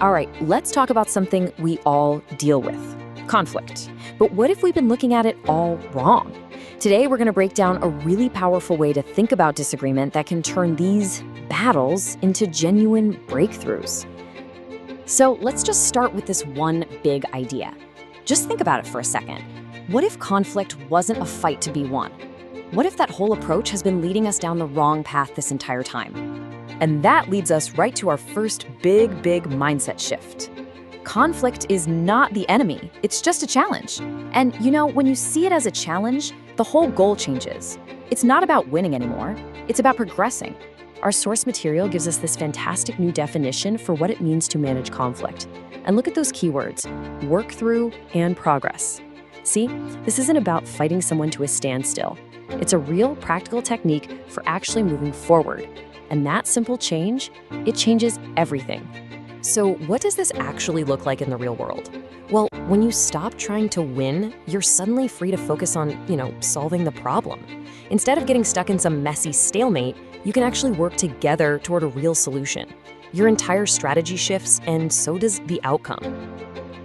All right, let's talk about something we all deal with, conflict. But what if we've been looking at it all wrong? Today, we're going to break down a really powerful way to think about disagreement that can turn these battles into genuine breakthroughs. So let's just start with this one big idea. Just think about it for a second. What if conflict wasn't a fight to be won? What if that whole approach has been leading us down the wrong path this entire time? And that leads us right to our first big mindset shift. Conflict is not the enemy, it's just a challenge. And when you see it as a challenge, the whole goal changes. It's not about winning anymore, it's about progressing. Our source material gives us this fantastic new definition for what it means to manage conflict. And look at those keywords, work through and progress. See, this isn't about fighting someone to a standstill. It's a real practical technique for actually moving forward. And that simple change, it changes everything. So what does this actually look like in the real world? Well, when you stop trying to win, you're suddenly free to focus on, solving the problem. Instead of getting stuck in some messy stalemate, you can actually work together toward a real solution. Your entire strategy shifts, and so does the outcome.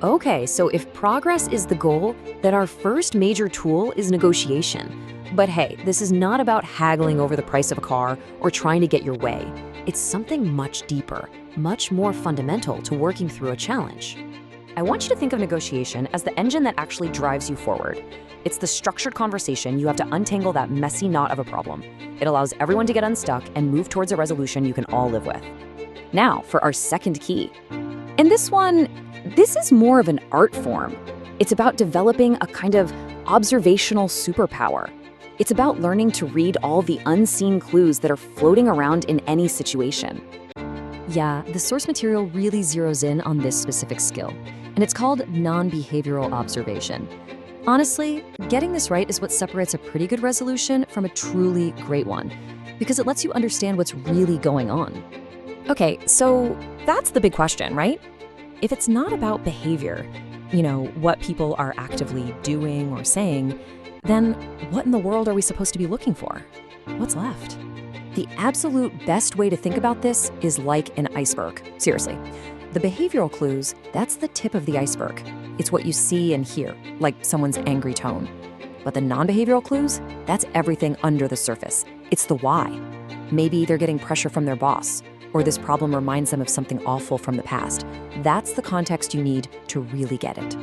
Okay, so if progress is the goal, then our first major tool is negotiation. But hey, this is not about haggling over the price of a car or trying to get your way. It's something much deeper, much more fundamental to working through a challenge. I want you to think of negotiation as the engine that actually drives you forward. It's the structured conversation you have to untangle that messy knot of a problem. It allows everyone to get unstuck and move towards a resolution you can all live with. Now, for our second key. And this is more of an art form. It's about developing a kind of observational superpower. It's about learning to read all the unseen clues that are floating around in any situation. Yeah, the source material really zeroes in on this specific skill, and it's called non-behavioral observation. Honestly, getting this right is what separates a pretty good resolution from a truly great one, because it lets you understand what's really going on. Okay, so that's the big question, right? If it's not about behavior, what people are actively doing or saying, then what in the world are we supposed to be looking for? What's left? The absolute best way to think about this is like an iceberg. Seriously. The behavioral clues, that's the tip of the iceberg. It's what you see and hear, like someone's angry tone. But the non-behavioral clues, that's everything under the surface. It's the why. Maybe they're getting pressure from their boss, or this problem reminds them of something awful from the past. That's the context you need to really get it.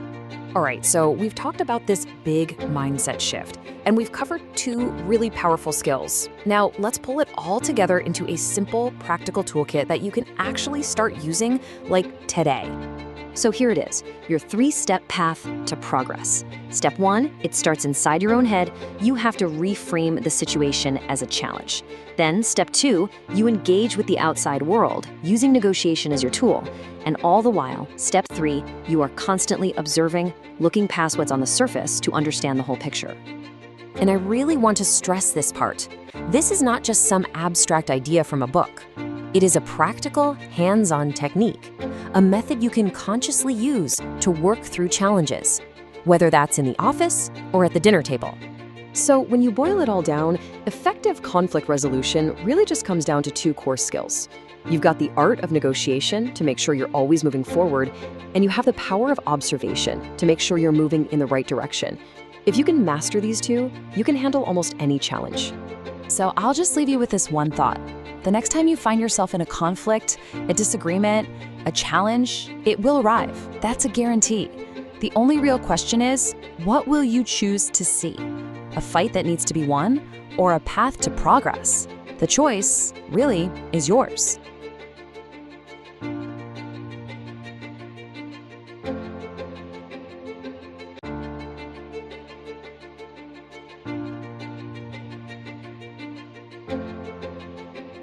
All right, so we've talked about this big mindset shift, and we've covered two really powerful skills. Now, let's pull it all together into a simple, practical toolkit that you can actually start using, like today. So here it is, your 3-step path to progress. Step 1, it starts inside your own head. You have to reframe the situation as a challenge. Then step 2, you engage with the outside world, using negotiation as your tool. And all the while, step 3, you are constantly observing, looking past what's on the surface to understand the whole picture. And I really want to stress this part. This is not just some abstract idea from a book. It is a practical, hands-on technique, a method you can consciously use to work through challenges, whether that's in the office or at the dinner table. So when you boil it all down, effective conflict resolution really just comes down to 2 core skills. You've got the art of negotiation to make sure you're always moving forward, and you have the power of observation to make sure you're moving in the right direction. If you can master these 2, you can handle almost any challenge. So I'll just leave you with this one thought. The next time you find yourself in a conflict, a disagreement, a challenge, it will arrive. That's a guarantee. The only real question is, what will you choose to see? A fight that needs to be won, or a path to progress? The choice, really, is yours.